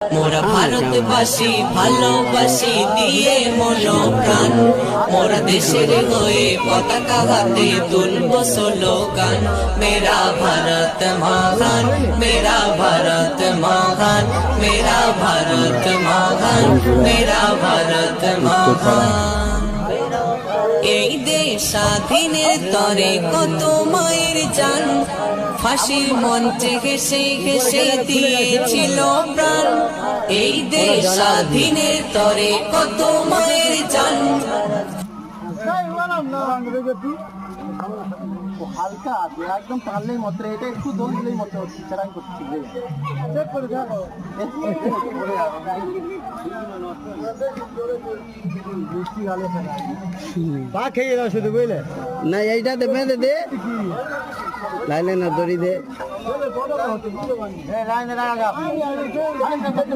মোরা ভারতবাসী ভালোবাসি দিয়ে মনো প্রাণ, মোরা দেশের হয়ে পতাকা হাতে তুলব স্লোগান। মেরা ভারত মহান, মেরা ভারত মহান, মেরা ভারত মহান, মেরা ভারত মহান। এই দেশ স্বাধীনের তরে কত মায়ের জান, ফাঁসির মঞ্চে ঘেসে ঘেসে দিয়েছিল প্রাণ। এই দেশ স্বাধীনের তরে কত মায়ের জান। হালকা আছে একদম টানলেই মাত্র, এটা একটু দোল দিলেই মাত্র চারাই করছি। পা খেয়ে দাও শুধু, বুঝলে না? এইটা দে বেঁধে দে, লাইনে না দড়ি দে।